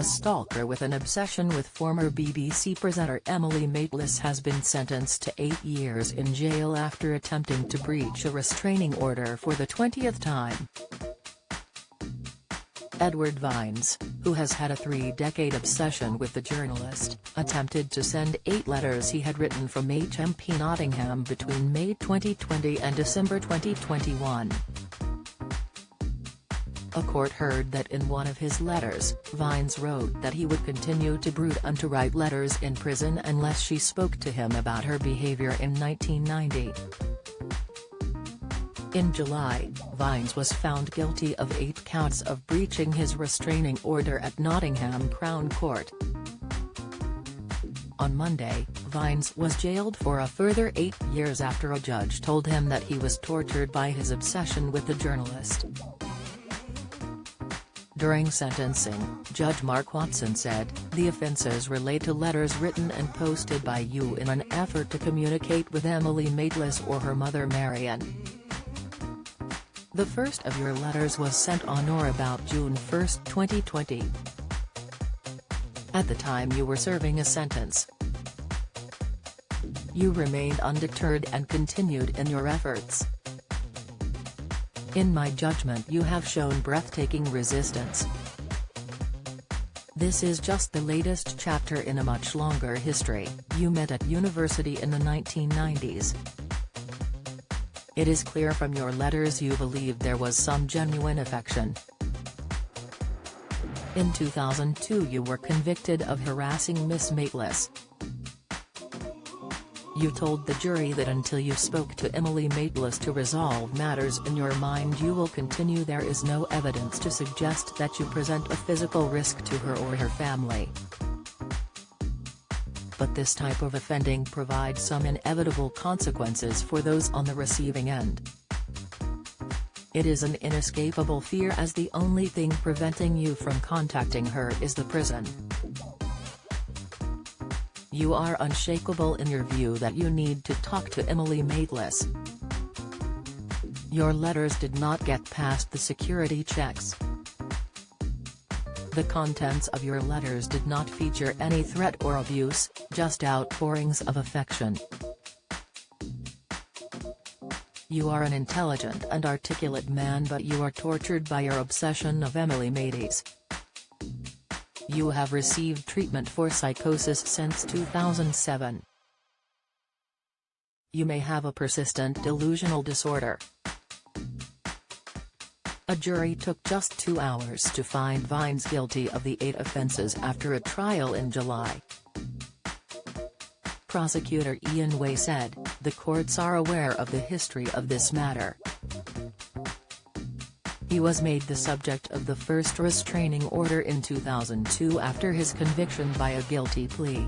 stalker with an obsession with former BBC presenter Emily Maitlis has been sentenced to 8 years in jail after attempting to breach a restraining order for the 20th time. Edward Vines, who has had a 3-decade obsession with the journalist, attempted to send 8 letters he had written from HMP Nottingham between May 2020 and December 2021. A court heard that in one of his letters, Vines wrote that he would continue to brood and to write letters in prison unless she spoke to him about her behavior in 1990. In July, Vines was found guilty of 8 counts of breaching his restraining order at Nottingham Crown Court. On Monday, Vines was jailed for a further 8 years after a judge told him that he was tortured by his obsession with the journalist. During sentencing, Judge Mark Watson said, "The offences relate to letters written and posted by you in an effort to communicate with Emily Maitlis or her mother Marian. The first of your letters was sent on or about June 1, 2020. At the time you were serving a sentence. You remained undeterred and continued in your efforts. In my judgment you have shown breathtaking resistance. This is just the latest chapter in a much longer history. You met at university in the 1990s. It is clear from your letters you believed there was some genuine affection. In 2002 you were convicted of harassing Miss Maitlis. You told the jury that until you spoke to Emily Maitlis to resolve matters in your mind you will continue. There is no evidence to suggest that you present a physical risk to her or her family. But this type of offending provides some inevitable consequences for those on the receiving end. It is an inescapable fear as the only thing preventing you from contacting her is the prison. You are unshakable in your view that you need to talk to Emily Maitlis. Your letters did not get past the security checks. The contents of your letters did not feature any threat or abuse, just outpourings of affection. You are an intelligent and articulate man, but you are tortured by your obsession of Emily Maitlis. You have received treatment for psychosis since 2007. You may have a persistent delusional disorder." A jury took just 2 hours to find Vines guilty of the 8 offences after a trial in July. Prosecutor Ian Way said, "The courts are aware of the history of this matter. He was made the subject of the first restraining order in 2002 after his conviction by a guilty plea.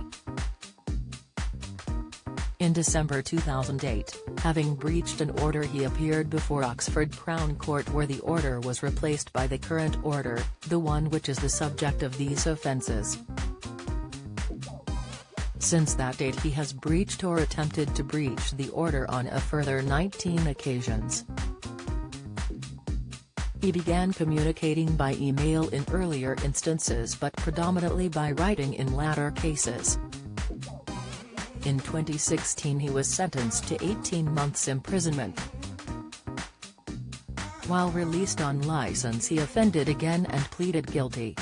In December 2008, having breached an order he appeared before Oxford Crown Court where the order was replaced by the current order, the one which is the subject of these offences. Since that date he has breached or attempted to breach the order on a further 19 occasions. He began communicating by email in earlier instances but predominantly by writing in latter cases. In 2016 he was sentenced to 18 months imprisonment. While released on license he offended again and pleaded guilty.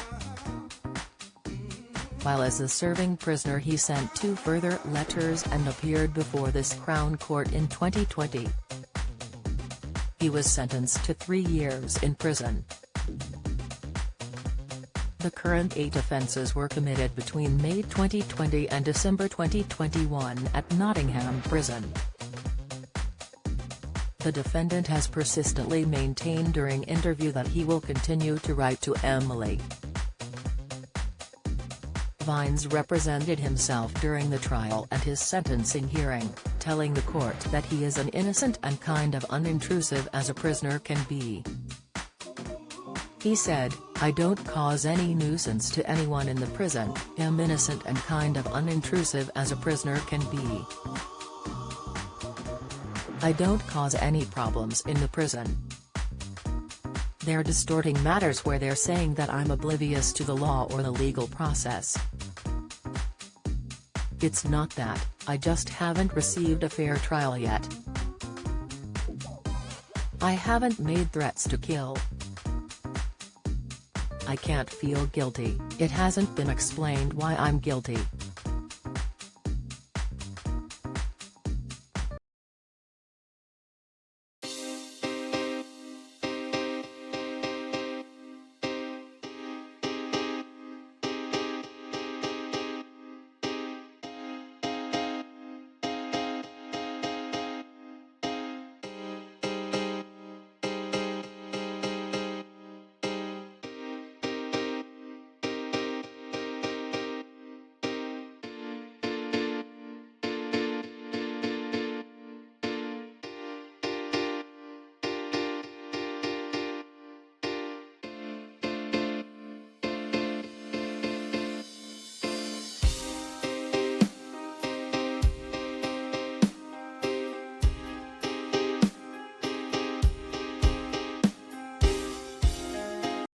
While as a serving prisoner he sent 2 further letters and appeared before this Crown Court in 2020. He was sentenced to 3 years in prison. The current 8 offences were committed between May 2020 and December 2021 at Nottingham Prison. The defendant has persistently maintained during interview that he will continue to write to Emily. Vines represented himself during the trial and his sentencing hearing, telling the court that he is an innocent and kind of unintrusive as a prisoner can be. He said, "I don't cause any nuisance to anyone in the prison, am innocent and kind of unintrusive as a prisoner can be. I don't cause any problems in the prison." They're distorting matters where they're saying that I'm oblivious to the law or the legal process. It's not that, I just haven't received a fair trial yet. I haven't made threats to kill. I can't feel guilty. It hasn't been explained why I'm guilty.